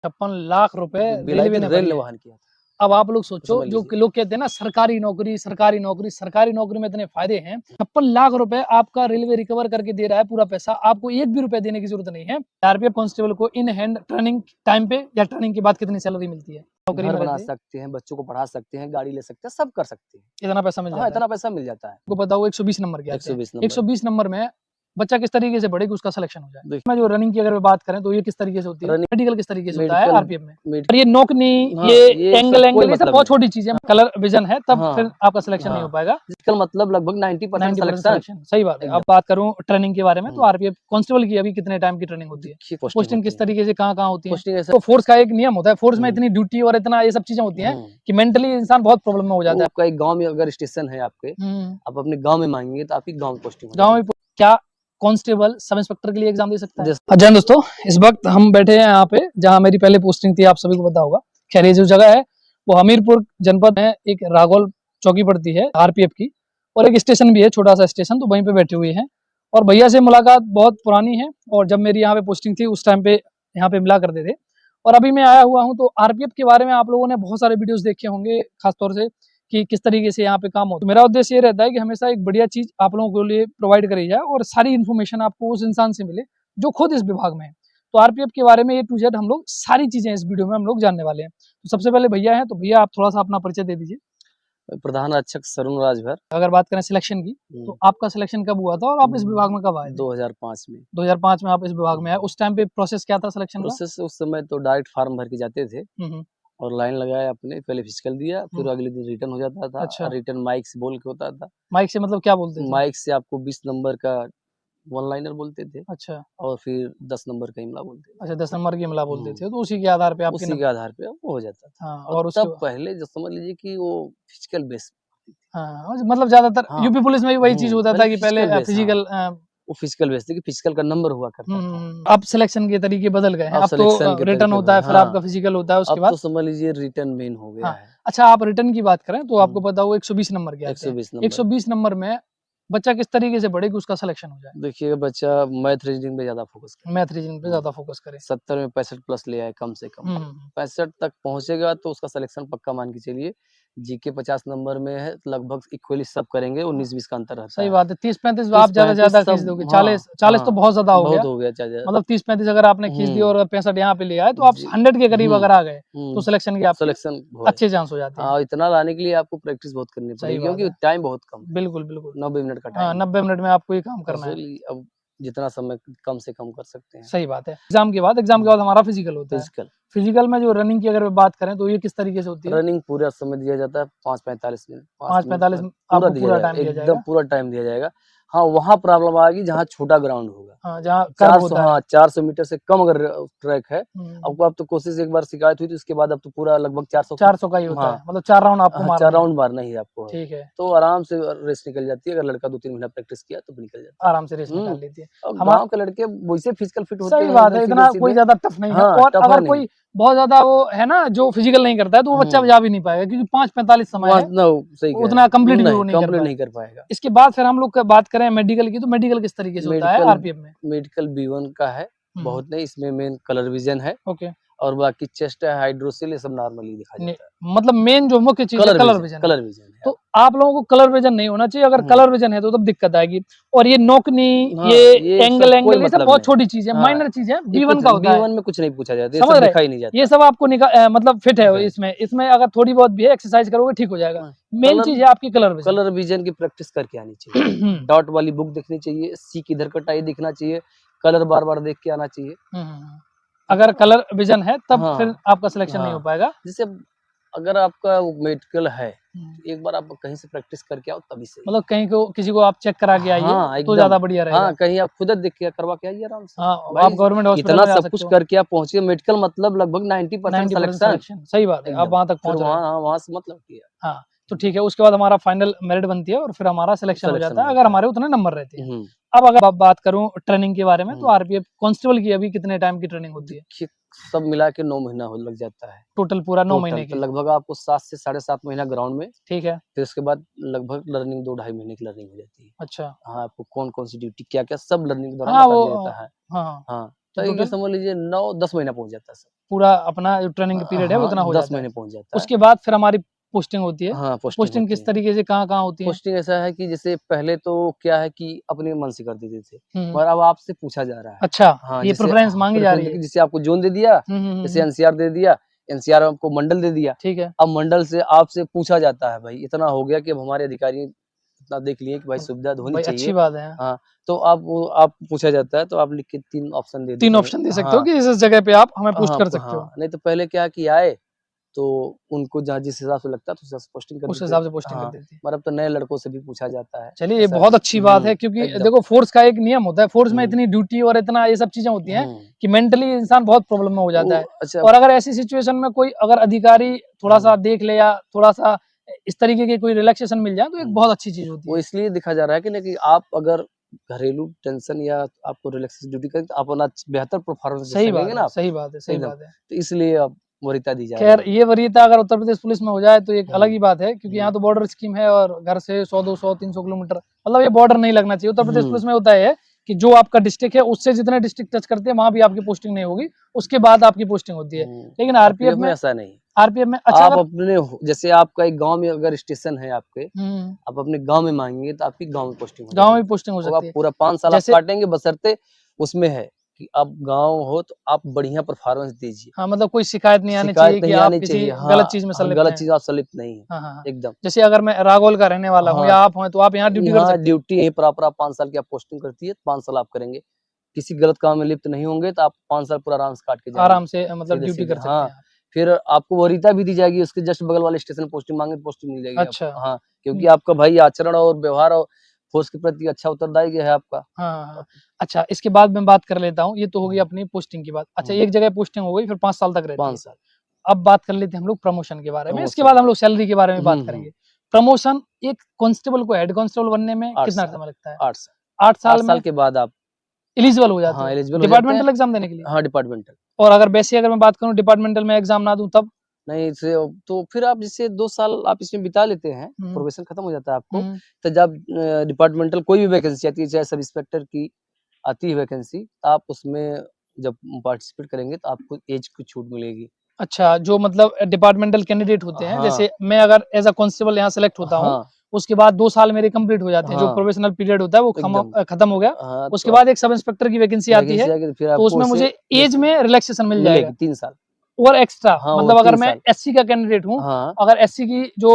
56 लाख रुपए विलायती रेलवे ने रेल भरे ने हैं। वाहन किया था। अब आप लोग सोचो, समझ जो लीजिए। लोग कहते हैं ना सरकारी नौकरी सरकारी नौकरी, सरकारी नौकरी में इतने फायदे हैं। 56 लाख रुपए आपका रेलवे रिकवर करके दे रहा है, पूरा पैसा, आपको एक भी रुपया देने की जरूरत नहीं है। आरपीएफ कांस्टेबल को इन हैंड ट्रेनिंग टाइम पे या ट्रेनिंग के बाद कितनी सैलरी मिलती है? नौकरी घर में बना रहते हैं, सकते हैं, बच्चों को पढ़ा सकते हैं, गाड़ी ले सकते हैं, सब कर सकते हैं। इतना पैसा मिल हाँ, जाता है। इतना पैसा मिल जाता है। आपको पता हो 120 नंबर के आते हैं। 120 नंबर। 120 नंबर में बच्चा किस तरीके से बढ़े कि उसका सिलेक्शन हो जाए। देखिए, मैं जो रनिंग की अगर बात करें तो ये किस तरीके से होती है, रनिंग मेडिकल किस तरीके से होता है मेडिकल आरपीएफ में। मेड और ये नोकनी, हाँ, ये ये एंगल सब कोई एंगल ये सब मतलब बहुत नहीं। छोटी चीजें, कलर विजन है तब हाँ, फिर आपका सिलेक्शन नहीं हो हाँ। पाएगा। इसका मतलब लगभग 90% 90% सिलेक्शन। सिलेक्शन, सही बात है। अब एकदम। बात करूं ट्रेनिंग के बारे में, तो हुँ। आरपीएफ कांस्टेबल की अभी कितने टाइम की ट्रेनिंग होती है? देखिए पोस्टिंग पोस्टिंग होती किस है। तरीके से कहाँ-कहाँ होती है? पोस्टिंग ऐसा तो फोर्स का एक नियम होता है, फोर्स में हुँ, इतनी ड्यूटी और इतना ये सब चीजें होती हैं हुँ। कि मेंटली इंसान बहुत प्रॉब्लम में हो जाता वो है। कई गाँव में अगर स्टेशन है आपके, हुँ, आप अपने गाँव में माँगेंगे तो आपकी गाँव में पोस्टिंग हो गाँव में जाएगी। क्या कांस्टेबल सब इंस्पेक्टर के लिए एग्जाम दे सकता है? जैस जय हिंद दोस्तों, इस वक्त हम बैठे हैं यहाँ पे जहाँ मेरी पहले पोस्टिंग थी, आप सभी को पता होगा। खैर ये जो जगह है वो हमीरपुर जनपद में एक राघोल चौकी पड़ती है आरपीएफ की, और एक स्टेशन भी है, छोटा सा स्टेशन, तो वहीं पे बैठे हुए हैं। और भैया से मुलाकात बहुत पुरानी है, और जब मेरी यहाँ पे पोस्टिंग थी उस टाइम पे यहाँ पे मिला करते थे। और अभी मैं आया हुआ हूँ, तो आरपीएफ के बारे में आप लोगों ने बहुत सारे वीडियोस देखे होंगे, खासतौर से कि किस तरीके से यहाँ पे काम होता है। तो मेरा उद्देश्य ये रहता है कि हमेशा एक बढ़िया चीज आप लोगों के लिए प्रोवाइड करी जाए और सारी इन्फॉर्मेशन आपको उस इंसान से मिले जो खुद इस विभाग में है। तो आरपीएफ के बारे में A to Z हम लोग सारी चीजें इस वीडियो में हम लोग जानने वाले हैं। तो सबसे पहले भैया हैं, तो भैया आप थोड़ा सा अपना परिचय दे दीजिए। प्रधान आरक्षक सरुण राजभर। अगर बात करें सिलेक्शन की, तो आपका सिलेक्शन कब हुआ था और आप इस विभाग में कब आए थे? 2005 में। 2005 में आप इस विभाग में आए। उस टाइम पे प्रोसेस क्या था सिलेक्शन का? प्रोसेस उस समय तो डायरेक्ट फॉर्म भर के जाते थे हम्म, और लाइन लगाया अपने, पहले फिजिकल दिया, फिर अगले दिन रिटर्न हो जाता था। अच्छा। रिटर्न माइक से बोल के होता था। माइक से मतलब क्या बोलते थे? माइक से आपको 20 नंबर का वन लाइनर बोलते थे अच्छा और फिर 10 नंबर का इमला बोलते थे। अच्छा, 10 नंबर की इमला बोलते हुँ। थे, तो उसी के आधार पे आपके उसी के आधार पे वो हो जाता था। हाँ, और और उसके तब पहले जो समझ लीजिए कि वो फिजिकल बेस हाँ, मतलब ज्यादातर हाँ। यूपी पुलिस में भी वही चीज होता था कि पहले फिजिकल बेस, हाँ। फिजिकल। वो फिजिकल बेस थी कि फिजिकल का नंबर हुआ करता था। अब सिलेक्शन के तरीके बदल गए हैं। अब अब सिलेक्शन तो के रिटर्न तरीके होता है, बदले फिर हाँ। आपका फिजिकल होता है उसके अब बाद। तो समझ लीजिए रिटर्न मेन हो गया हाँ, है। अच्छा आप रिटर्न की बात करें तो आपको पता हो 120 नंबर के आते हैं। 120 नंबर। 120 नंबर में बच्चा किस तरीके से बढ़े कि उसका सिलेक्शन हो जाए? देखिए बच्चा मैथ रीजनिंग पे ज़्यादा फोकस करे। मैथ रीजनिंग पे ज्यादा फोकस करे। 70 में 65 प्लस ले आए कम से कम। हम्म, 65 तक पहुँचेगा तो उसका सिलेक्शन पक्का मान के चलिए। जीके 50 नंबर में है, लगभग इक्वली सब करेंगे, 19-20 का अंतर रहता सही है। बात है। 30-35 आप 30-35 ज्यादा खींच सब दोगे। हाँ, 40 तो हाँ, बहुत ज्यादा हो गया। बहुत हो गया चाचा। मतलब 30-35 अगर आपने खींच दिया हुँ, और 65 यहाँ पे ले आए तो आप जी। 100 के करीब अगर आ गए तो हुँ, सिलेक्शन के आपके सिलेक्शन हो अच्छे चांस हो जाते हैं। हाँ, इतना लाने के लिए आपको प्रैक्टिस बहुत करनी सही पड़ेगी बात क्योंकि है। टाइम बहुत कम है। बिल्कुल, बिल्कुल। 90 मिनट का हाँ, टाइम है। 90 मिनट में आपको ये काम करना है। इसलिए अब जितना समय कम से कम कर सकते हैं। सही बात है। एग्ज़ाम के बाद हमारा फिज़िकल होता है। फिजिकल फिज़िकल में जो रनिंग की अगर बात करें तो ये किस तरीके से होती है? रनिंग पूरा समय दिया जाता है 5:45 मिनट 5 मिनट 5:45 बाद पूरा आपको दिया पूरा जाएगा, टाइम दिया एकदम जाएगा। पूरा टाइम दिया जाएगा। हाँ, वहाँ प्रॉब्लम आएगी जहाँ छोटा ग्राउंड होगा। हाँ, जहाँ कर्व 400 होता है। हाँ, 400 मीटर से कम अगर ट्रैक है, हुँ, आपको अब तो कोशिश एक बार शिकायत हुई थी उसके बाद अब तो पूरा लगभग 400 400 का ही होता हाँ, है। मतलब 4 राउंड आपको हाँ, मारने 4 हैं। राउंड मारना ही आपको है। ठीक है, तो आराम से रेस निकल जाती है, अगर लड़का 2-3 महीना प्रैक्टिस किया तो भी निकल जाता आराम से रेस है। निकाल लेती है। और हमा गाँव के लड़के वैसे फिजिकल फिट होते सही हैं, बात एकदम है, इतना कोई सीधे-सीधे। ज़्यादा टफ नहीं है। हाँ, और टफ है अगर नहीं। कोई बहुत ज़्यादा वो है ना जो फिज़िकल नहीं करता है तो वो बच्चा जा भी नहीं पाएगा क्योंकि 5:45 समय है, ना सही कह रहे उतना हैं। कंप्लीट भी वो नहीं, नहीं कर कंप्लीट पाएगा। नहीं कर पाएगा। इसके बाद फिर हम लोग बात करें मेडिकल की, तो मेडिकल किस तरीके से होता है मेडिकल आरपीएफ में? मेडिकल B1 का है, हुँ, बहुत नहीं, इसमें मेन कलर विज़न है ओके। और बाकी चेस्ट है, हाइड्रोसिल ये सब नॉर्मली दिखा ने जाता है। मतलब मेन जो मुख्य चीज़ है कलर विज़न है। कलर विज़न है। तो आप लोगों को कलर विज़न नहीं होना चाहिए, अगर हुँ। कलर विज़न है तो तब दिक्कत आएगी। और ये नोकनी, हाँ, ये ये एंगल सब कोई ये सब मतलब बहुत नहीं। छोटी चीज़ है, हाँ, माइनर चीज़ है, ये B1 कुछ का होता है। B1 में कुछ नहीं पूछा जाता, ये समझ सब रहे? दिखा ही नहीं जाता। ये सब आपको मतलब फिट है है। इसमें अगर थोड़ी बहुत भी है एक्सरसाइज करोगे ठीक हो जाएगा। हाँ, मेन कलर चीज़ है आपकी कलर विज़न। कलर विज़न की प्रैक्टिस करके आनी चाहिए। डॉट वाली बुक दिखनी चाहिए, सी किधर कटाई दिखना चाहिए, कलर बार-बार देख के आना चाहिए। अगर कलर विज़न है तब हाँ, फिर आपका सिलेक्शन नहीं हो हाँ। पाएगा। जैसे अगर आपका मेडिकल है, हुँ। तो एक बार आप कहीं से प्रैक्टिस करके आओ तभी सही। मतलब कहीं को किसी को आप चेक करा के आइए हाँ, तो एकदम। ज़्यादा बढ़िया रहेगा। हाँ, कहीं आप खुद देख के करवा के आइए आराम से। हाँ, भाई आप गवर्नमेंट हॉस्पिटल इतना में जा सब सकते कुछ हो। करके आप पहुँचिए, मेडिकल मतलब लगभग 90% 90% सिलेक्शन सिलेक्शन, सही बात है, आप एकदम। वहाँ तक फिर पहुँच रहे हो। वहाँ से मत लौटिए। हाँ, तो ठीक है, उसके बाद हमारा फाइनल मेरिट बनती है और फिर हमारा सिलेक्शन हो सिलेक्शन जाता हो है, अगर जाता है। हमारे उतने नंबर रहते हैं। हुँ, अब अगर बात करूँ ट्रेनिंग के बारे में, तो हुँ। आरपीएफ कांस्टेबल की अभी कितने टाइम की ट्रेनिंग होती है? देखिए, सब मिला के 9 महीना हो लग जाता है। टोटल पूरा 9 टोटल महीने तो की। लगभग आपको 7 से साढ़े 7 महीना ग्राउंड में, ठीक है, फिर उसके बाद लगभग लर्निंग 2 ढाई महीने की लर्निंग हो जाती है। अच्छा। हाँ, आपको कौन-कौन सी ड्यूटी क्या-क्या सब लर्निंग के दौरान हाँ, बता वो दिया जाता है। हाँ, हाँ। हाँ, तो ये टोटल समझ लीजिए 9-10 महीना पहुंच जाता है सर। पूरा अपना जो ट्रेनिंग का पीरियड है वो हाँ, उतना हो 10 जाता है। महीने पहुंच जाता है। उसके बाद फिर हमारी पोस्टिंग होती है। हाँ, पोस्टिंग पोस्टिंग होती किस है। तरीके से कहाँ-कहाँ होती है? पोस्टिंग ऐसा है कि जैसे पहले तो क्या है कि अपने मन से कर देते थे, हुँ, मगर अब आपसे पूछा जा रहा है। अच्छा, हाँ, ये जैसे प्रेफ़रेंस माँगी जा रही प्रेफ़रेंस है। जैसे आपको ज़ोन दे दिया, जैसे हुँ। एनसीआर दे दिया, एनसीआर आपको मंडल दे दिया। ठीक है। अब मंडल से आपसे पूछा जाता है भाई, इतना हो गया कि अब हमारे अधिकारी इतना देख लिए कि भाई सुविधा होनी भाई अच्छी चाहिए। बात है। हाँ, तो आप पूछा जाता है तो आप लिख के 3 ऑप्शन दे 3 देते हैं। ऑप्शन दे सकते हो हाँ, कि इस जगह पे आप हमें पोस्ट हाँ, कर सकते हो। हाँ, नहीं तो पहले क्या कि आए, तो उनको जहाँ जिस हिसाब से लगता है तो उस हिसाब से पोस्टिंग कर उस देते। हिसाब से पोस्टिंग कर हाँ, देती है। पर अब तो नए लड़कों से भी पूछा जाता है, चलिए ये ऐसा बहुत अच्छी बात है क्योंकि एकदम। देखो फ़ोर्स का एक नियम होता है, फ़ोर्स में हुँ, इतनी ड्यूटी और इतना ये सब चीज़ें होती हैं हुँ। कि मेंटली इंसान बहुत प्रॉब्लम में हो जाता है। अच्छा। और अगर ऐसी सिचुएशन में कोई अगर अधिकारी थोड़ा-सा देख ले या थोड़ा-सा इस तरीके की कोई रिलैक्सेशन मिल जाए तो एक बहुत अच्छी चीज़ होती वो है। इसलिए देखा जा रहा है कि ना कि आप अगर घरेलू टेंशन या आपको रिलैक्सेशन ड्यूटी करें तो आप अपना बेहतर परफॉर्मेंस दे सही सकेंगे बात ना है, आप सही बात है, सही एकदम। बात है। तो इसलिए अब वरीयता दी जा रही खैर है। ये वरीयता अगर उत्तर प्रदेश पुलिस में हो जाए तो एक अलग ही हुँ, बात है क्योंकि हुँ, यहाँ तो बॉर्डर स्कीम है और घर से 100, 200, 300 किलोमीटर मतलब ये बॉर्डर नहीं लगना चाहिए। उत्तर प्रदेश हुँ, पुलिस में होता है कि जो आपका डिस्ट्रिक्ट है उससे जितने डिस्ट्रिक्ट टच करते हैं वहाँ भी आपकी पोस्टिंग नहीं होगी, उसके बाद आपकी पोस्टिंग होती है। हुँ। लेकिन आरपीएफ में ऐसा नहीं। आरपीएफ में अच्छा आप अगर अपने जैसे आपका एक गाँव में अगर स्टेशन है आपके, हुँ, आप अपने गाँव में माँगेंगे तो आपकी गाँव में पोस्टिंग हो गाँव जाएगी। में पोस्टिंग हो और आप सकती है। पूरा 5 साल आप जैसे काटेंगे बशर्ते उसमें है कि आप गाँव हो तो आप बढ़िया परफॉर्मेंस दीजिए। हाँ, मतलब कोई शिकायत नहीं आनी चाहिए शिकायत कि नहीं आप आनी किसी चाहिए। गलत हाँ, चीज़ में हाँ, संलिप्त गलत हैं। चीज़ आप संलिप्त नहीं हैं, हाँ, हाँ, हाँ। एकदम। जैसे अगर मैं रागौल का रहने वाला हूँ हाँ, या आप हैं तो आप यहाँ ड्यूटी कर यहाँ सकते हैं। ड्यूटी यहीं प्रॉपर आप 5 साल की आप पोस्टिंग करती है, 5 साल आप करेंगे। किसी गलत काम में लिप्त नहीं होंगे तो आप 5 साल पूरा आराम से काट के जाएँगे, आराम से मतलब ड्यूटी सीधे-सीधे। कर सकते हाँ, हैं आप। फिर आपको वरीयता भी दी जाएगी, उसके जस्ट बगल वाले स्टेशन पोस्टिंग माँगे तो पोस्टिंग मिल जाएगी अच्छा। आपको। हाँ, क्योंकि हुँ। आपका भाई आचरण और व्यवहार और फ़ोर्स के प्रति अच्छा उत्तरदायी है आपका। हाँ, हाँ, हाँ। अच्छा इसके बाद मैं बात कर लेता हूँ, ये तो हो गई हुँ, अपनी पोस्टिंग की बात। अच्छा हुँ, एक जगह पोस्टिंग हो गई फिर 5 साल तक रहती 5 है। साल अब बात कर लेते हैं हम लोग प्रमोशन के बारे में, इसके प्रमोशन। बाद हम लोग सैलरी के बारे में बात हुँ, हुँ, करेंगे। प्रमोशन एक कांस्टेबल को हेड कांस्टेबल बनने में 8 कितना साल, समय लगता है? 8 साल। 8 8 साल साल में के बाद आप एलिजिबल हो जाते हाँ, हो, एलिजिबल हो जाते हैं। डिपार्टमेंटल एग्ज़ाम देने के लिए? हाँ, डिपार्टमेंटल। और अगर वैसे अगर मैं बात करूँ डिपार्टमेंटल में एग्ज़ाम ना दूँ तब? नहीं इसे तो फिर आप जैसे 2 साल आप इसमें बिता लेते हैं, हुँ, प्रोबेशन खत्म हो जाता है आपको, हुँ। तो जब डिपार्टमेंटल कोई भी वैकेंसी आती है, चाहे सब इंस्पेक्टर की आती है वैकेंसी, तो आप उसमें जब पार्टिसिपेट करेंगे तो आपको ऐज की छूट मिलेगी। अच्छा, जो मतलब डिपार्टमेंटल कैंडिडेट होते हैं, हाँ, जैसे मैं अगर एज़ अ कांस्टेबल यहाँ सेलेक्ट होता हूँ, हाँ, उसके बाद 2 साल मेरे कंप्लीट हो जाते हैं, जो हाँ, प्रोबेशनल पीरियड होता है वो एकदम। खत्म हो गया। हाँ, उसके तो आप बाद एक सब इंस्पेक्टर की वैकेंसी आती वैकेंसी है, आएगी तो फिर तो आपको उसमें उससे मुझे ऐज में रिलैक्सेशन मिल जाएगा मिलेगी 3 साल। और एक्स्ट्रा हाँ, वो मतलब अगर 3 मैं साल। एससी का कैंडिडेट हूँ, हाँ, अगर एससी की जो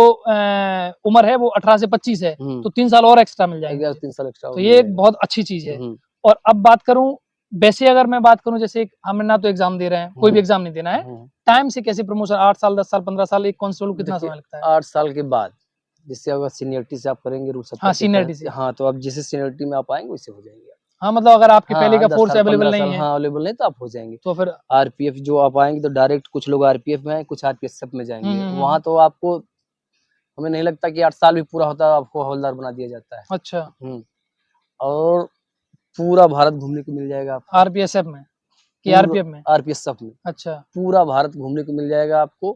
उम्र है वो 18 से 25 है, हुँ, तो 3 साल और एक्स्ट्रा मिल जाएँगे अगर मुझे। 3 साल एक्स्ट्रा तो और ये मिल एक जाएगा। बहुत अच्छी चीज़ है। हुँ, और अब बात करूँ वैसे अगर मैं बात करूँ जैसे हम ना तो एग्ज़ाम दे रहे हैं, कोई भी हुँ, एग्ज़ाम नहीं देना है, हुँ। टाइम से कैसे प्रमोशन 8 साल, 10 साल, 15 साल एक कांस्टेबल को कितना देखिए समय लगता है? 8 साल के बाद, जिससे अगर सीनियरिटी से आप करेंगे रूल हाँ, 70 के सीनियरिटी तहत से। हाँ, तो आप जिस सीनियरिटी में आप आएँगे वैसे हो जाएँगे आप। हाँ, मतलब अगर आपके पहले हाँ, का 10 फ़ोर्स साल, अवेलेबल 15 नहीं साल है, हाँ, अवेलेबल नहीं तो आप हो जाएँगे। तो फिर आरपीएफ जो आप आएँगे तो डायरेक्ट कुछ लोग आरपीएफ में आए, कुछ आरपीएफ में हुँ, जाएँगे। हुँ, हुँ, वहाँ हुँ। तो आपको हमें नहीं लगता कि 8 साल भी पूरा होता है, आपको हवलदार बना दिया जाता है। अच्छा, हुँ, और पूरा भारत घूमने को मिल जाएगा आपको। आरपीएसएफ में कि पूरा आरपीएफ में? आरपीएफ में, अच्छा, पूरा भारत घूमने को मिल जाएगा आपको।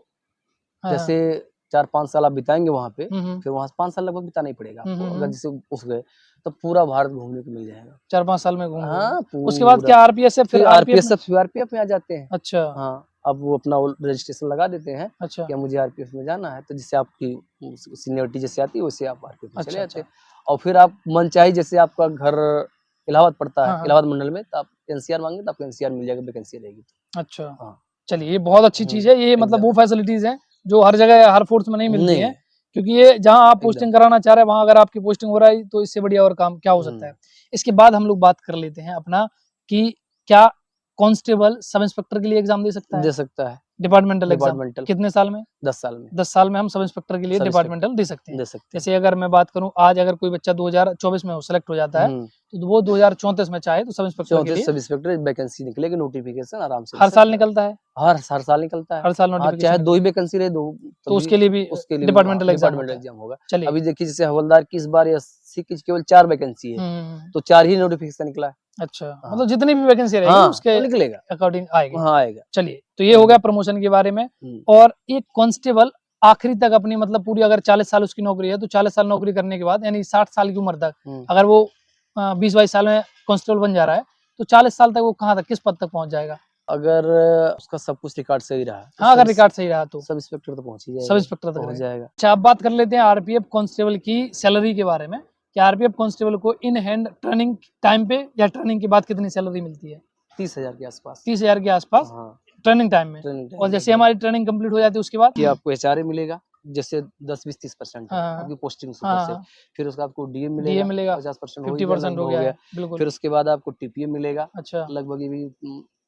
हाँ, हाँ। जैसे 4-5 साल आप बिताएँगे वहाँ पे, हुँ, हुँ। फिर वहाँ से 5 साल लगभग बिताना ही पड़ेगा हुँ, आपको, हुँ, अगर हुँ। जैसे घुस गए, तो पूरा भारत घूमने को मिल जाएगा। 4-5 साल में घूम लोगे। हाँ, उसके बाद पूरा। क्या आरपीएसएफ फिर फिर आरपीएफ में? सीआरपीएफ में आ जाते हैं। अच्छा, हाँ, अब वो अपना वो रजिस्ट्रेशन लगा देते हैं अच्छा, कि अब मुझे आरपीएफ में जाना है, तो जिससे आपकी सीनियरिटी जैसे आती है, वैसे आप आरपीएफ में चले अच्छा, जाते अच्छा। हैं। और फिर आप मनचाही जैसे आपका घर इलाहाबाद पड़ता है, हाँ, हाँ। इलाहाबाद मंडल में, तो आप एनसीआर माँगे तो आपको एनसीआर मिल जाएगा, वैकेंसी रहेगी तो। अच्छा, हाँ, चलिए ये बहुत अच्छी हुँ, चीज़ है। ये मतलब एकदम। वो फैसिलिटीज़ हैं जो हर जगह हर फ़ोर्स में नहीं मिलती नहीं हैं। है, क्योंकि ये जहाँ आप एकदम। पोस्टिंग कराना चाह रहे हैं वहाँ अगर आपकी पोस्टिंग हो रहा है तो इससे बढ़िया और काम क्या हो सकता है। हुँ, इसके बाद हम लोग बात कर लेते हैं अपना कि क्या कांस्टेबल सब इंस्पेक्टर के लिए एग्ज़ाम दे सकता है? दे सकता है, डिपार्टमेंटल एग्ज़ाम डिपार्टमेंटल कितने साल में? 10 साल में, 10 साल में हम सब इंस्पेक्टर के लिए सब इंस्पेक्टर डिपार्टमेंटल दे सकते हैं। दे सकते हैं। जैसे अगर मैं बात करूँ आज अगर कोई बच्चा 2024 में सेलेक्ट हो जाता है, हुँ, तो वो 2034 में चाहे तो सब इंस्पेक्टर के 34 लिए सब इंस्पेक्टर वैकेंसी निकलेगी, नोटिफ़िकेशन आराम से दे हर साल सकता है। निकलता है, हर साल निकलता है। हर साल हाँ, नोटिफ़िकेशन चाहे 2 निकलता ही है। वैकेंसी रहे 2 तो तभी उसके लिए भी उसके लिए भी डिपार्टमेंटल एग्ज़ाम डिपार्टमेंटल होता है। एग्ज़ाम होगा। चलिए। अभी देखिए जैसे हवलदार की इस बार एससी की केवल 4 वैकेंसी है, हुँ, हुँ, हुँ। तो 4 ही नोटिफ़िकेशन निकला है। अच्छा, हाँ, मतलब जितनी भी वैकेंसी रहेगी हाँ, उसके वो निकलेगा। अकॉर्डिंग आएगी। हाँ, आएगा। चलिए, तो ये हो गया एकदम। प्रमोशन के बारे में हुँ, और एक कांस्टेबल आखिरी तक अपनी मतलब पूरी अगर 40 साल उसकी नौकरी है, तो 40 साल नौकरी करने के बाद यानी 60 साल की उम्र तक हुँ, अगर वो 20-22 साल में कांस्टेबल बन जा रहा है, तो 40 साल तक वो कहाँ तक, किस पद तक पहुंच जाएगा? अगर उसका सब कुछ रिकॉर्ड सही रहा तो हाँ, अगर रिकॉर्ड सही रहा तो सब इंस्पेक्टर तो पहुंच ही सब जाएगा, इंस्पेक्टर तक पहुंच रहेगा। जाएगा। अच्छा, अब बात कर लेते हैं आरपीएफ कांस्टेबल की सैलरी के बारे में कि आरपीएफ कांस्टेबल को इन हैंड ट्रेनिंग टाइम पे या ट्रेनिंग के बाद कितनी सैलरी मिलती है? 30,000 के आसपास। 30,000 के आसपास हाँ, ट्रेनिंग टाइम में। ट्रेनिंग टाइम और में जैसे हमारी ट्रेनिंग कंप्लीट हो जाती है उसके बाद कि आपको एचआरए मिलेगा, जैसे 10, 20, 30% है हाँ, आपकी पोस्टिंग हाँ, ऊपर से। हाँ, फिर उसका आपको डीएम डीए मिलेगा, मिलेगा, 50% हो ही 50% लगभग हो हो गया गया। है, बिल्कुल। फिर उसके बाद आपको टीपीए मिलेगा, अच्छा, लगभग ये भी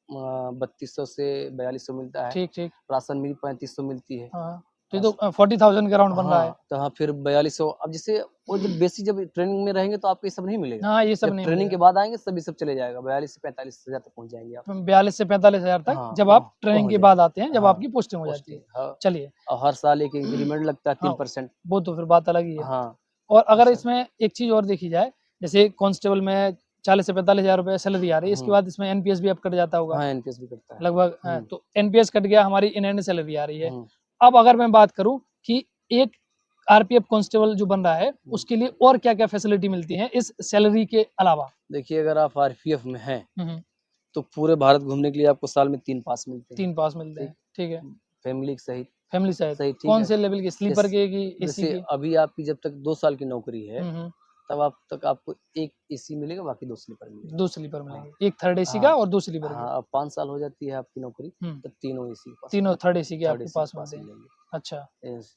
3200 से 4200 मिलता है। ठीक, ठीक। राशन में भी 3500 मिलती है। हाँ, तो ये तो 40,000 के अराउंड बन रहा है। हाँ, तो हाँ, फिर 4200। अब जैसे वो जब बेसिक जब ट्रेनिंग में रहेंगे तो आपको ये सब नहीं मिलेगा। हाँ, ये सब जब नहीं ट्रेनिंग के मिलेगा। बाद आएँगे तब ये सब चले जाएगा, 42 से 45,000 तक पहुँच जाएँगे आप। 42 से 45,000 तक हाँ, जब आप ट्रेनिंग पहुँच के जाएगा। बाद आते हैं, जब हाँ, आपकी पोस्टिंग हो जाती है। हाँ। चलिए, और हर साल एक इंक्रीमेंट लगता है हाँ, 3%। वो तो फिर बात अलग ही है। हाँ, और अगर अच्छा। इसमें एक चीज़ और देखी जाए, जैसे कांस्टेबल में 40 से 45,000 रुपए सैलरी आ रही है, इसके बाद इसमें एनपीएस भी अब कट जाता होगा हाँ, एनपीएस भी कटता है। लगभग। तो एनपीएस कट गया, हमारी इन हैंड सैलरी आ रही है। हुँ। अब अगर मैं बात करूँ कि एक आरपीएफ कांस्टेबल जो बन रहा है, उसके लिए और क्या-क्या फैसिलिटी मिलती है इस सैलरी के अलावा? देखिए, अगर आप आरपीएफ में हैं, हुँ, हुँ। तो पूरे भारत घूमने के लिए आपको साल में 3 पास मिलते हैं। 3 पास मिलते ठीक, हैं, ठीक है। फैमिली सहित। फैमिली सहित सही, ठीक कौन है। से लेवल के, स्लीपर जैसे के कि एसी जैसे के? अभी आपकी जब तक 2 साल की नौकरी है, हुँ, हुँ। तब आप तक आपको 1 एसी मिलेगा, बाकी 2 स्लीपर मिलेगा। 2 स्लीपर हाँ, मिलेंगे, 1 थर्ड एसी का हाँ, और 2 स्लीपर के। हाँ, अब 5 साल हो जाती है आपकी नौकरी, हुँ, तो तीनों एसी के पास तीनों मिलेंगे, थर्ड एसी के थर्ड आपके एसी के पास पास मिलते हैं। मिलेंगे। अच्छा, इस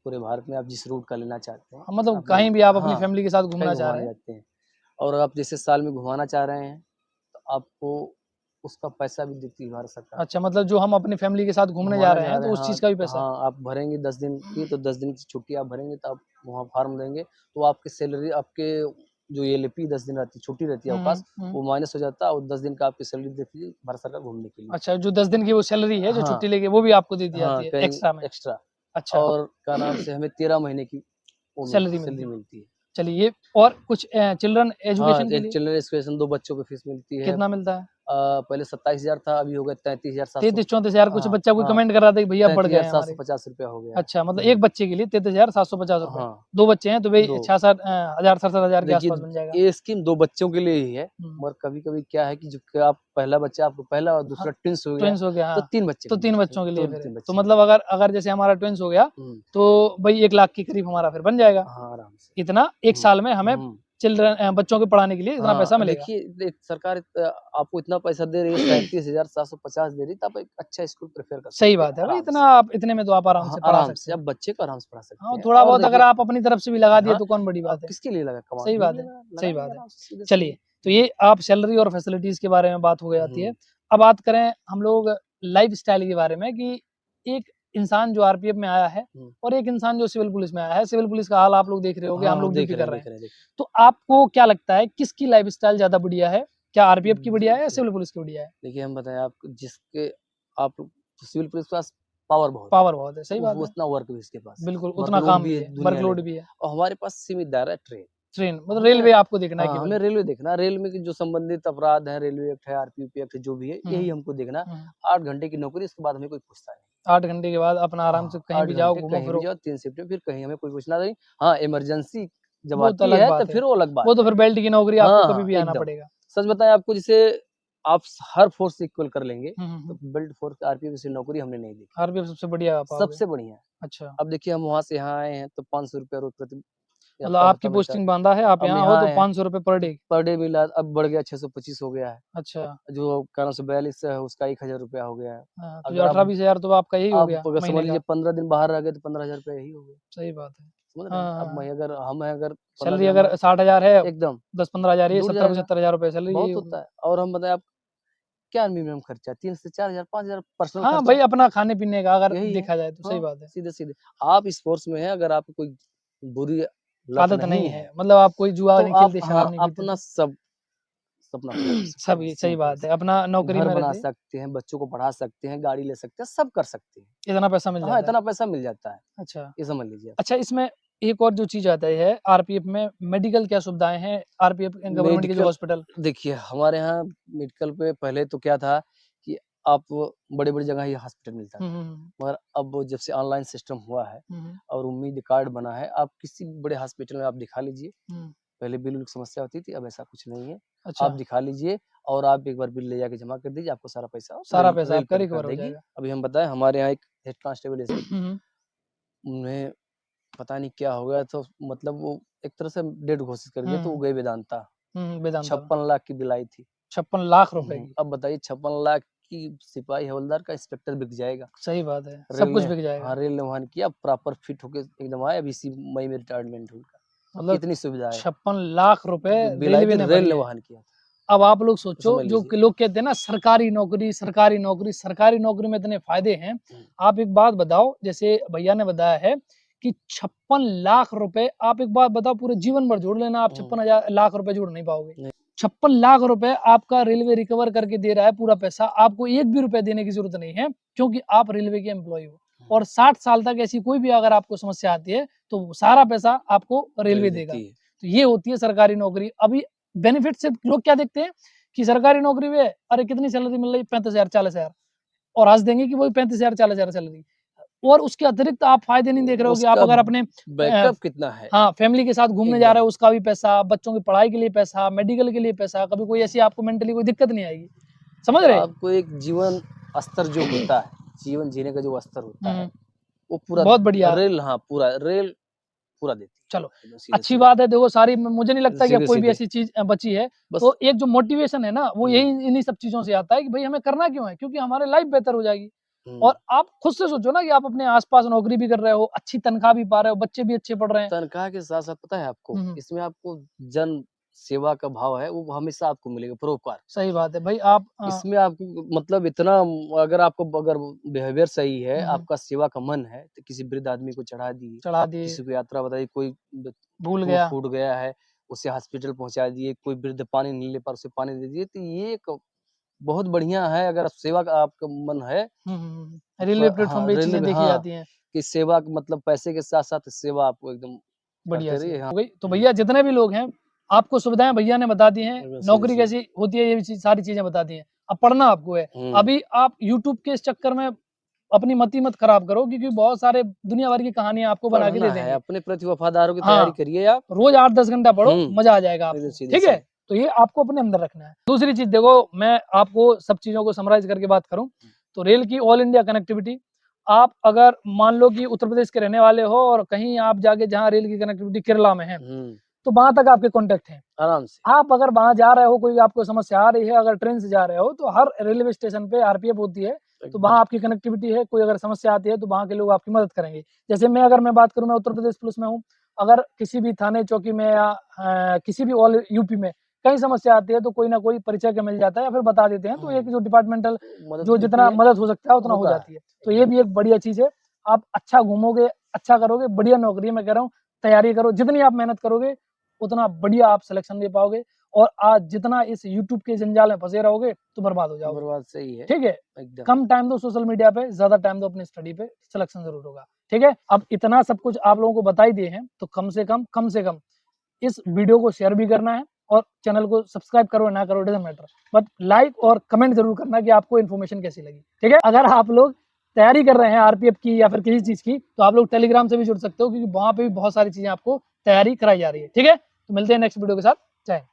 पूरे भारत में आप जिस रूट का लेना चाहते हैं, हाँ, मतलब आप ले कहीं भी आप अपनी हाँ, फैमिली के साथ कहीं घूमना चाह रहे घुमाने हैं। जाते हैं। और आप जैसे साल में घुमाना चाह रहे हैं, तो आपको उसका पैसा भी देती है भारत सरकार। अच्छा, मतलब जो हम अपनी फैमिली के साथ घूमने जा घुमाना रहे चाह हैं, रहे तो हैं, उस हाँ, चीज़ का भी पैसा? हाँ, आप भरेंगे 10 दिन की, तो 10 दिन की छुट्टी आप भरेंगे, तो आप वहाँ फॉर्म देंगे, तो आपकी सैलरी, आपके जो एलपी 10 दिन रहती है, छुट्टी रहती है हुँ, हुँ, अवकाश, हुँ। वो माइनस हो जाता है और 10 दिन का आपकी सैलरी देती है भारत सरकार घूमने के लिए। अच्छा, जो 10 दिन की वो सैलरी है, जो हाँ, छुट्टी लेके, वो भी आपको दे दी जाती हाँ, है कहीं एक्स्ट्रा में? एक्स्ट्रा। अच्छा, और क्या नाम से हमें 13 महीने की वो सैलरी मिलती सैलरी है। मिलती है। चलिए, ये और कुछ चिल्ड्रन हाँ, एजुकेशन के एक लिए चिल्ड्रन एजुकेशन 2 बच्चों को फीस मिलती है। कितना मिलता है? पहले 27,000 था, अभी हो गया 33,700। 33-34,000, कुछ हाँ, बच्चा कोई हाँ, कमेंट कर रहा था कि भैया बढ़ गए हैं हमारे। 33,750 हो गया है। अच्छा, मतलब एक बच्चे के लिए 33,750 रुपए। हाँ, 2 बच्चे हैं तो भाई 2 66,000 67,000 के देखिए, आसपास बन जाएगा। ये स्कीम 2 बच्चों के लिए ही है, हुँ। मगर कभी-कभी क्या है कि जो कि आप पहला बच्चा आपको पहला और हाँ, दूसरा ट्विन्स हो गया, ट्विन्स हो गया, तो हाँ। 3 बच्चे तो के 3 लिए, बच्चों के लिए तो फिर। 3 तो बच्चे मतलब अगर अगर जैसे हमारा ट्विन्स हो गया, हुँ, तो भई 1 लाख के करीब हमारा फिर बन जाएगा। हाँ, आराम से। इतना 1 हुँ, साल में हमें हुँ। बच्चों के पढ़ाने के लिए इतना पैसा हाँ, मिलेगा। देखिए, सरकार आपको इतना पैसा दे रही है, 37,750 दे रही है, तो आप एक अच्छा स्कूल प्रेफ़र कर सही सकते हैं बात है भाई, आराम इतना से। आप इतने में तो आप आराम हाँ, से पढ़ा आराम सकते से आप हैं। बच्चे को आराम से पढ़ा हाँ, सकते हैं। थोड़ा और बहुत अगर देखिए, आप अपनी तरफ से भी लगा दिए हाँ, तो कौन बड़ी आप बात है। किसके लिए लगा सही कमाने के बात लिए है, सही लगाएँगे बात है। आराम से, सीधे-सीधे। चलिए, तो ये आप सैलरी और फैसिलिटीज़ के बारे में बात हो जाती है। हुँ, अब बात करें हम लोग लाइफ़स्टाइल के बारे में कि एक इंसान जो आरपीएफ में आया है हुँ। और एक इंसान जो सिविल पुलिस में आया है। सिविल पुलिस का हाल आप लोग देख रहे होंगे, हाँ, हम हम लोग देख ड्यूटी रहे कर हैं, रहे हैं। देख रहे हैं, देख तो आपको क्या लगता है किसकी लाइफ़स्टाइल ज़्यादा बढ़िया है? क्या आरपीएफ की बढ़िया है या देखिए सिविल पुलिस की बढ़िया है? देखिए, हम बताएँ आपको, आप सिविल पुलिस के पास पावर बहुत है, पावर बहुत है, सही बात वो है। उतना वर्क भी इसके पास है, बिल्कुल, उतना वर्कलोड काम भी भी है है, दुनिया वर्कलोड लेवल, भी है। और हमारे पास सीमित दायरा है ट्रेन। ट्रेन मतलब हमें रेलवे आपको देखना है हाँ, केवल। हमें रेलवे देखना है, रेल में की जो संबंधित अपराध हैं, रेलवे एक्ट है, आरपीएफ एक्ट है, जो भी है, हुँ, यही हुँ। हमको देखना है। हुँ। 8 घंटे की नौकरी, इसके बाद हमें कोई पूछता नहीं। 8 घंटे के बाद अपना आराम से हाँ, कहीं 8 भी जाओ, घंटे कहीं भी घूमो-फिरो। जाओ, 3 शिफ्टें, फिर कहीं हमें कोई पूछना नहीं। हाँ, इमरजेंसी जब वो तो आती अलग है, तो बात है। फिर वो अलग बात वो तो है। फिर बेल्ट की नौकरी, आपको हाँ, कभी हाँ, भी आना एकदम। पड़ेगा। सच बताएँ आपको, जैसे आप हर फोर्स से इक्वल कर लेंगे, हुँ, हुँ, तो हुँ। बेल्ट फोर्स आरपीएफ जैसी नौकरी हमने नहीं देखी। आरपीएफ सबसे बढ़िया आप पाओगे। सबसे बढ़िया। अच्छा, अब देखिए, हम वहाँ से यहाँ आए हैं, तो ₹500 रोज़ प्रति मतलब यात्रा आपकी भत्ता मिलता है। पोस्टिंग बाँधा है, आप अब यहाँ हो यहाँ तो आए हैं, ₹500 पर तो डे। पर डे मिला, अब बढ़ गया 625 हो गया है। अच्छा, जो कारण से 42 है, उसका ₹1,000 हो गया है। हाँ, तो जो अगर आप 18-20 हज़ार तो आपका यही हो आप गया अगर समझ महीने लीजिए का। 15 दिन बाहर रह गए, तो ₹15,000 यही हो गए। सही बात है। समझ रहे हाँ, हैं? हाँ, अब हाँ। मैं अगर हम हैं अगर 15 सैलरी दिन हम अगर 60,000 है, एकदम 10-15 हज़ार ये जुड़ जाएगा, 70-75 हज़ार रुपए सैलरी यही बहुत होगी। होता है। और हम बताएँ, आप क्या मिनिमम खर्चा, 3 से 4,000 5,000 पर्सनल हाँ, खर्चा, भाई अपना खाने-पीने का अगर यही है। देखा जाए तो सही हाँ, बात है। सीधे-सीधे। आप इस फ़ोर्स में हैं, अगर आपको कोई बुरी लत आदत नहीं नहीं है, है, मतलब आप कोई जुआ तो नहीं आप खेलते, हाँ, शराब नहीं पीते अपना तो सब सपना पूरा कर सकते सब हैं, ये सही सिंपल बात है, सा। अपना नौकरी घर में बना रहते सकते हैं, बच्चों को पढ़ा सकते हैं, गाड़ी ले सकते हैं, सब कर सकते हैं। इतना पैसा मिल हाँ, जाता है। इतना पैसा मिल जाता है, अच्छा। ये समझ लीजिए आप। अच्छा, इसमें एक और जो चीज़ आता है आरपीएफ में, मेडिकल क्या सुविधाएँ हैं आरपीएफ गवर्नमेंट के जो मेडिकल हॉस्पिटल? देखिए, हमारे यहाँ मेडिकल पे पहले तो क्या था कि आप बड़ी-बड़ी जगह ही हॉस्पिटल मिलता हुँ, था। हुँ, हुँ। मगर अब वो जब से ऑनलाइन सिस्टम हुआ है हुँ, हुँ। और उम्मीद कार्ड बना है, आप किसी भी बड़े हॉस्पिटल में आप दिखा लीजिए, हुँ। पहले बिल की समस्या होती थी, अब ऐसा कुछ नहीं है। अच्छा, आप दिखा लीजिए और आप एक बार बिल ले जाके जमा कर दीजिए, आपको सारा पैसा सारा रेल पैसा रेल आपका पे कर रिकवर हो देगी। जाएगा। अभी हम बताएं, हमारे यहाँ एक हेड कांस्टेबल ऐसे हुँ, उन्हें पता नहीं क्या हो गया, तो मतलब वो एक तरह से डेड घोषित कर दिया, तो वो हुँ, गए वेदांता। वेदांता में 56 लाख की बिल आई थी। 56 लाख रुपए की। अब बताइए 56 लाख की सिपाही हवलदार का इंस्पेक्टर बिक जाएगा। सही बात है, रेल सब कुछ ने बिक जाएगा। हाँ, रेल ने वहाँ किया, प्रॉपर फिट होके एकदम आए, अभी इसी मई में रिटायरमेंट हुई उनका। मतलब इतनी सुविधा है। 56 लाख रुपए जो बिल आई रेलवे थी, ने रेल भरी ने है। वहन किया था। अब आप लोग तो सोचो, समझ जो लीजिए। लोग कहते हैं ना सरकारी नौकरी, सरकारी नौकरी, सरकारी नौकरी में इतने फायदे हैं। आप एक बात बताओ, जैसे भैया ने बताया है कि 56 लाख रुपए, आप एक बात बताओ, पूरे जीवन भर जोड़ लेना, आप 56 लाख रुपए जोड़ नहीं पाओगे। नहीं। 56 लाख रुपए आपका रेलवे रिकवर करके दे रहा है पूरा पैसा, आपको एक भी रुपए देने की जरूरत नहीं है, क्योंकि आप रेलवे के एम्प्लॉय हो। और 60 साल तक ऐसी कोई भी अगर आपको समस्या आती है, तो सारा पैसा आपको रेलवे देगा। देती है। तो ये होती है सरकारी नौकरी। अभी बेनिफिट से लोग क्या देखते हैं कि सरकारी नौकरी में अरे कितनी सैलरी मिल रही, 35,000 40,000, और आज देंगे कि वही 35,000 40,000 सैलरी, और उसके अतिरिक्त आप फायदे नहीं देख रहे हो कि आप उसका अगर अपने बैकअप कितना है? हाँ फैमिली के साथ घूमने जा एकदम। रहे हो उसका भी पैसा, बच्चों की पढ़ाई के लिए पैसा, मेडिकल के लिए पैसा, कभी कोई ऐसी आपको मेंटली कोई दिक्कत नहीं आएगी। समझ रहे? आपको एक जीवन स्तर जो होता है, जीवन जीने का जो स्तर होता है, वो पूरा बहुत बढ़िया। रेल पूरा देती है। चलो एकदम सीधे अच्छी सीधे। बात है। देखो सारी, मुझे नहीं लगता कि अब सीधे कोई भी सीधे। ऐसी चीज बची है। बस तो एक जो मोटिवेशन है ना, वो हुँ। यही इन्हीं सब चीजों से आता है कि भाई हमें करना क्यों है, क्योंकि हमारे लाइफ बेहतर हो जाएगी। हुँ। और आप खुद से सोचो ना कि आप अपने आसपास नौकरी भी कर रहे हो, अच्छी तनख्वाह भी पा रहे हो, बच्चे भी अच्छे पढ़ रहे हैं। तनख्वाह के साथ-साथ पता है आपको, हुँ, हुँ। इसमें आपको जन सेवा का भाव है, वो हमेशा आपको मिलेगा, परोपकार। सही बात है भाई। आप इसमें आपको मतलब इतना, अगर बिहेवियर सही है, हुँ, आपका सेवा का मन है, तो किसी वृद्ध आदमी को चढ़ा दिए, चढ़ा दिए, किसी को यात्रा बताइए, कोई भूल टूट गया। फूट गया है, उसे हॉस्पिटल पहुँचा दिए, कोई वृद्ध पानी नहीं ले पा रहा, उसे पानी दे दिए, तो ये एक बहुत बढ़िया है। अगर सेवा का आपका मन है, रेलवे प्लेटफ़ॉर्म पे ये चीज़ें देखी हाँ, जाती हैं। कि सेवा मतलब पैसे के साथ-साथ सेवा आपको एकदम बढ़िया करते से रहिए। हाँ। हो गई। तो भैया जितने भी लोग हैं, आपको सुविधाएँ भैया ने बता दी हैं, एकदम नौकरी सीधे-सीधे। कैसी होती है ये भी सारी चीज़ें बता दी हैं। अब पढ़ना आपको है। हुँ। अभी आप यूट्यूब के इस चक्कर में अपनी मति मत खराब करो, क्योंकि बहुत सारे दुनिया भर की कहानियाँ आपको बना के दे पढ़ना है, देंगे। अपने प्रति वफ़ादारों की तैयारी हाँ, करिए आप। रोज़ 8-10 घंटा पढ़ो, हुँ। मज़ा आ जाएगा एकदम आपको। ठीक है? सीधे-सीधे। तो ये आपको अपने अंदर रखना है। दूसरी चीज़ देखो, मैं आपको सब चीज़ों को समराइज़ करके बात करूँ, तो रेल की ऑल इंडिया कनेक्टिविटी, आप अगर मान लो कि उत्तर प्रदेश के रहने वाले हो और कहीं आप जाके जहाँ रेल की कनेक्टिविटी केरला में है, हुँ। तो वहाँ तक आपके कॉन्टैक्ट हैं। आराम से। आप अगर वहाँ जा रहे हो, कोई आपको समस्या आ रही है, अगर ट्रेन से जा रहे हो, तो हर रेलवे स्टेशन पे आरपीएफ होती है, तो एकदम। वहाँ आपकी कनेक्टिविटी है, कोई अगर समस्या आती है, तो वहाँ के लोग आपकी मदद करेंगे। जैसे अगर मैं बात करूँ, मैं उत्तर प्रदेश पुलिस में हूँ, अगर किसी भी थाने, चौकी में या किसी भी ऑल यूपी में कहीं समस्या आती है, तो कोई ना कोई परिचय का मिल जाता है या फिर बता देते हैं, तो एक जो डिपार्टमेंटल मदद जो मिलती जितना है, मदद हो सकता है, उतना हो होता है। जाती है। तो ये भी एक बढ़िया चीज़ है। आप अच्छा घूमोगे, अच्छा करोगे, बढ़िया नौकरी है, मैं कह रहा हूँ, तैयारी करो। जितनी आप मेहनत करोगे, उतना बढ़िया आप सिलेक्शन दे पाओगे। और आज जितना इस यूट्यूब के जंजाल में फँसे रहोगे, तो बर्बाद हो जाओगे। बर्बाद सही है। ठीक है? एकदम। कम टाइम दो सोशल मीडिया पे, ज़्यादा टाइम दो अपनी स्टडी पे, सिलेक्शन ज़रूर होगा। ठीक है? अब इतना सब कुछ आप लोगों को बता ही दिए हैं, तो कम से कम इस वीडियो को शेयर भी करना है और चैनल को सब्सक्राइब करो या ना करो, डज़न्ट मैटर। बट लाइक और कमेंट ज़रूर करना कि आपको इन्फॉर्मेशन कैसी लगी। ठीक है? अगर आप लोग तैयारी कर रहे हैं आरपीएफ की या फिर किसी चीज़ की, तो आप लोग टेलीग्राम से भी जुड़ सकते हो, क्योंकि वहाँ पे भी बहुत सारी चीज़ें आपको तैयारी कराई जा रही है। ठीक है? तो मिलते हैं नेक्स्ट वीडियो के साथ। जय हिंद।